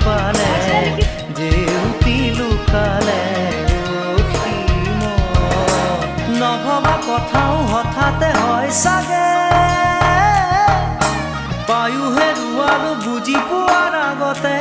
পালে জেউতি লুকালে অসীম নভবা কথাও হঠাতে হয় চাগে পায়ো হেৰুৱালো বুজি পোৱাৰ আগতে